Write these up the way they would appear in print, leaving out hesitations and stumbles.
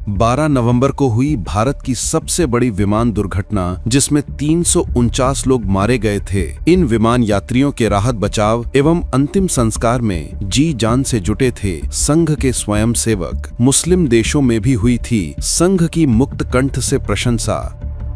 12 नवंबर को हुई भारत की सबसे बड़ी विमान दुर्घटना, जिसमें 349 लोग मारे गए थे। इन विमान यात्रियों के राहत बचाव एवं अंतिम संस्कार में जी जान से जुटे थे संघ के स्वयंसेवक। मुस्लिम देशों में भी हुई थी संघ की मुक्त कंठ से प्रशंसा।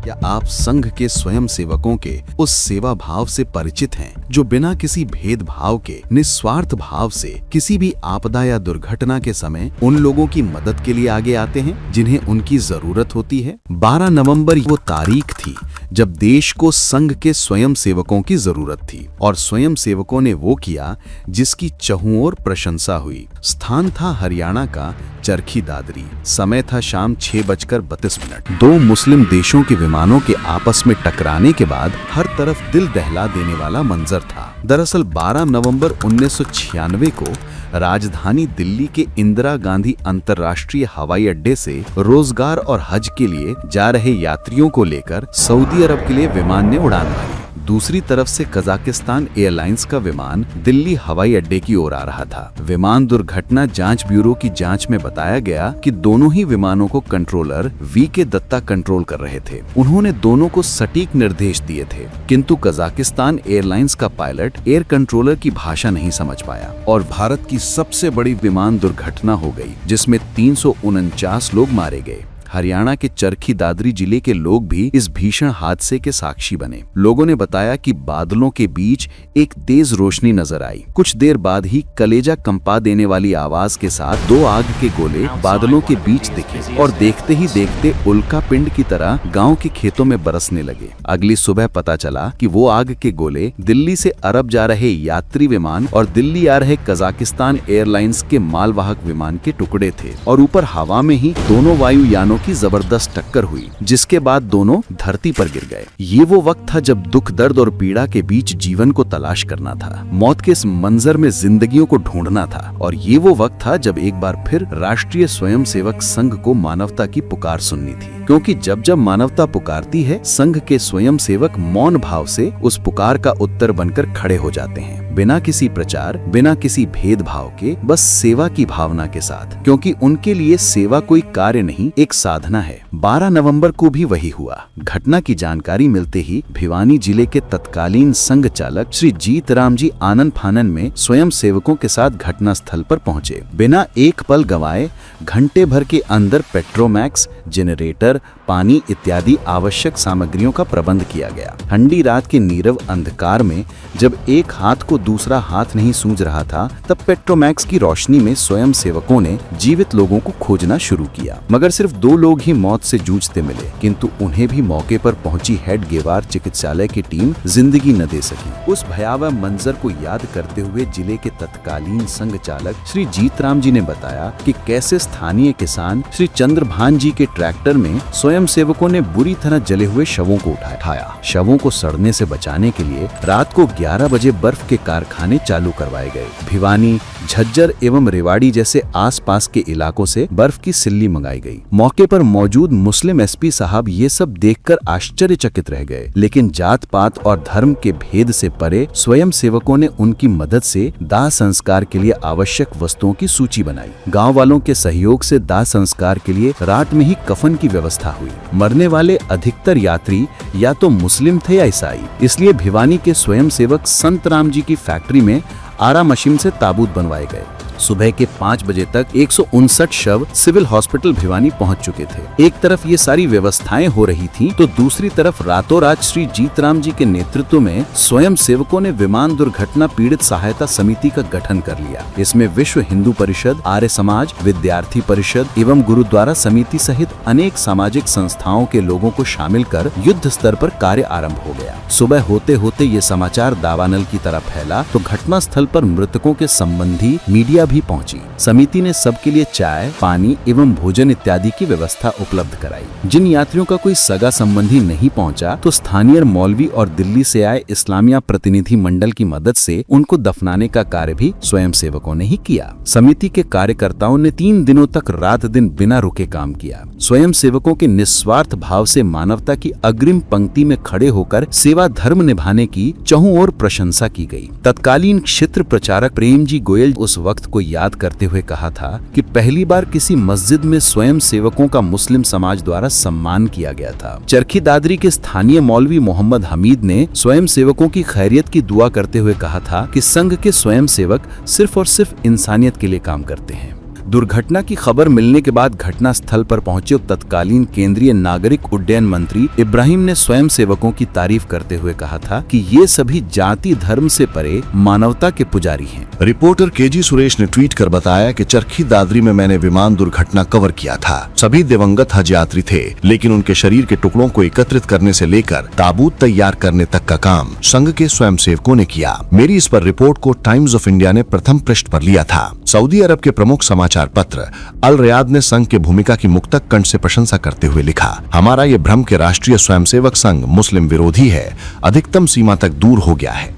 क्या आप संघ के स्वयंसेवकों के उस सेवा भाव से परिचित हैं जो बिना किसी भेदभाव के निस्वार्थ भाव से किसी भी आपदा या दुर्घटना के समय उन लोगों की मदद के लिए आगे आते हैं जिन्हें उनकी जरूरत होती है? 12 नवंबर वो तारीख थी जब देश को संघ के स्वयंसेवकों की जरूरत थी और स्वयंसेवकों ने वो किया जिसकी चहुं ओर प्रशंसा हुई। स्थान था हरियाणा का चरखी दादरी। समय था शाम 6:32। दो मुस्लिम देशों के विमानों के आपस में टकराने के बाद हर तरफ दिल दहला देने वाला मंजर था। दरअसल 12 नवंबर 1996 को राजधानी दिल्ली के इंदिरा गांधी अंतर्राष्ट्रीय हवाई अड्डे से रोजगार और हज के लिए जा रहे यात्रियों को लेकर सऊदी अरब के लिए विमान ने उड़ान भरी। दूसरी तरफ से कजाकिस्तान एयरलाइंस का विमान दिल्ली हवाई अड्डे की ओर आ रहा था। विमान दुर्घटना जांच ब्यूरो की जांच में बताया गया कि दोनों ही विमानों को कंट्रोलर वी.के. दत्ता कंट्रोल कर रहे थे। उन्होंने दोनों को सटीक निर्देश दिए थे, किंतु कजाकिस्तान एयरलाइंस का पायलट एयर कंट्रोलर की भाषा नहीं समझ पाया और भारत की सबसे बड़ी विमान दुर्घटना हो गई, जिसमें 349 लोग मारे गए। हरियाणा के चरखी दादरी जिले के लोग भी इस भीषण हादसे के साक्षी बने। लोगों ने बताया कि बादलों के बीच एक तेज रोशनी नजर आई। कुछ देर बाद ही कलेजा कंपा देने वाली आवाज के साथ दो आग के गोले बादलों के बीच दिखे और देखते ही देखते उल्का पिंड की तरह गांव के खेतों में बरसने लगे। अगली सुबह पता चला कि वो आग के गोले दिल्ली से अरब जा रहे यात्री विमान और दिल्ली आ रहे कजाकिस्तान एयरलाइंस के मालवाहक विमान के टुकड़े थे और ऊपर हवा में ही दोनों वायुयानों की जबरदस्त टक्कर हुई, जिसके बाद दोनों धरती पर गिर गए। ये वो वक्त था जब दुख, दर्द और पीड़ा के बीच जीवन को तलाश करना था, मौत के इस मंजर में जिंदगियों को ढूंढना था। और ये वो वक्त था जब एक बार फिर राष्ट्रीय स्वयंसेवक संघ को मानवता की पुकार सुननी थी, क्योंकि जब जब मानवता पुकारती है, संघ के स्वयंसेवक मौन भाव से उस पुकार का उत्तर बनकर खड़े हो जाते हैं, बिना किसी प्रचार, बिना किसी भेदभाव के, बस सेवा की भावना के साथ, क्योंकि उनके लिए सेवा कोई कार्य नहीं, एक साधना है। 12 नवंबर को भी वही हुआ। घटना की जानकारी मिलते ही भिवानी जिले के तत्कालीन संघ चालक श्री जीत राम जी आनन फानन में स्वयं सेवकों के साथ घटना स्थल पर पहुंचे। बिना एक पल गंवाए घंटे भर के अंदर पेट्रोमैक्स, जनरेटर, पानी इत्यादि आवश्यक सामग्रियों का प्रबंध किया गया। ठंडी रात के नीरव अंधकार में जब एक हाथ को दूसरा हाथ नहीं सूझ रहा था, तब पेट्रोमैक्स की रोशनी में स्वयं सेवकों ने जीवित लोगों को खोजना शुरू किया। मगर सिर्फ 2 लोग ही मौत से जूझते मिले, किंतु उन्हें भी मौके पर पहुंची हेड गेवार चिकित्सालय की टीम जिंदगी न दे सकी। उस भयावह मंजर को याद करते हुए जिले के तत्कालीन संघ चालक श्री जीत राम जी ने बताया कि कैसे स्थानीय किसान श्री चंद्रभान जी के ट्रैक्टर में स्वयं सेवकों ने बुरी तरह जले हुए शवों को उठाया। शवों को सड़ने से बचाने के लिए रात को 11 बजे बर्फ के कारखाने चालू करवाए गए। भिवानी, झज्जर एवं रेवाड़ी जैसे आसपास के इलाकों से बर्फ की सिल्ली मंगाई गई। मौके पर मौजूद मुस्लिम एसपी साहब ये सब देखकर आश्चर्यचकित रह गए, लेकिन जात पात और धर्म के भेद से परे स्वयं सेवकों ने उनकी मदद से दाह संस्कार के लिए आवश्यक वस्तुओं की सूची बनाई। गांव वालों के सहयोग से दाह संस्कार के लिए रात में ही कफन की व्यवस्था हुई। मरने वाले अधिकतर यात्री या तो मुस्लिम थे या ईसाई, इसलिए भिवानी के स्वयं सेवक संत राम जी की फैक्ट्री में आरा मशीन से ताबूत बनवाए गए। सुबह के 5 बजे तक 159 शव सिविल हॉस्पिटल भिवानी पहुंच चुके थे। एक तरफ ये सारी व्यवस्थाएं हो रही थी, तो दूसरी तरफ रातों रात श्री जीत राम जी के नेतृत्व में स्वयं सेवकों ने विमान दुर्घटना पीड़ित सहायता समिति का गठन कर लिया। इसमें विश्व हिंदू परिषद, आर्य समाज, विद्यार्थी परिषद एवं गुरुद्वारा समिति सहित अनेक सामाजिक संस्थाओं के लोगों को शामिल कर युद्ध स्तर पर कार्य आरंभ हो गया। सुबह होते होते ये समाचार दावानल की तरह फैला तो घटना स्थल पर मृतकों के संबंधी मीडिया भी पहुंची। समिति ने सबके लिए चाय, पानी एवं भोजन इत्यादि की व्यवस्था उपलब्ध कराई। जिन यात्रियों का कोई सगा संबंधी नहीं पहुंचा, तो स्थानीय मौलवी और दिल्ली से आए इस्लामिया प्रतिनिधि मंडल की मदद से उनको दफनाने का कार्य भी स्वयं सेवकों ने ही किया। समिति के कार्यकर्ताओं ने 3 दिनों तक रात दिन बिना रुके काम किया। स्वयं सेवकों के निस्वार्थ भाव से मानवता की अग्रिम पंक्ति में खड़े होकर सेवा धर्म निभाने की चहुं ओर प्रशंसा की गई। तत्कालीन क्षेत्र प्रचारक प्रेम जी गोयल उस वक्त को को याद करते हुए कहा था कि पहली बार किसी मस्जिद में स्वयं सेवकों का मुस्लिम समाज द्वारा सम्मान किया गया था। चरखी दादरी के स्थानीय मौलवी मोहम्मद हमीद ने स्वयं सेवकों की खैरियत की दुआ करते हुए कहा था कि संघ के स्वयं सेवक सिर्फ और सिर्फ इंसानियत के लिए काम करते हैं। दुर्घटना की खबर मिलने के बाद घटना स्थल पर पहुंचे तत्कालीन केंद्रीय नागरिक उड्डयन मंत्री इब्राहिम ने स्वयं सेवकों की तारीफ करते हुए कहा था कि ये सभी जाति धर्म से परे मानवता के पुजारी हैं। रिपोर्टर केजी सुरेश ने ट्वीट कर बताया कि चरखी दादरी में मैंने विमान दुर्घटना कवर किया था। सभी दिवंगत हज यात्री थे, लेकिन उनके शरीर के टुकड़ों को एकत्रित करने से लेकर ताबूत तैयार करने तक का काम संघ के स्वयं सेवकों ने किया। मेरी इस पर रिपोर्ट को टाइम्स ऑफ इंडिया ने प्रथम पृष्ठ पर लिया था। सऊदी अरब के प्रमुख समाचार पत्र अल रियाद ने संघ के भूमिका की मुक्तक कंठ से प्रशंसा करते हुए लिखा, हमारा ये भ्रम के राष्ट्रीय स्वयंसेवक संघ मुस्लिम विरोधी है, अधिकतम सीमा तक दूर हो गया है।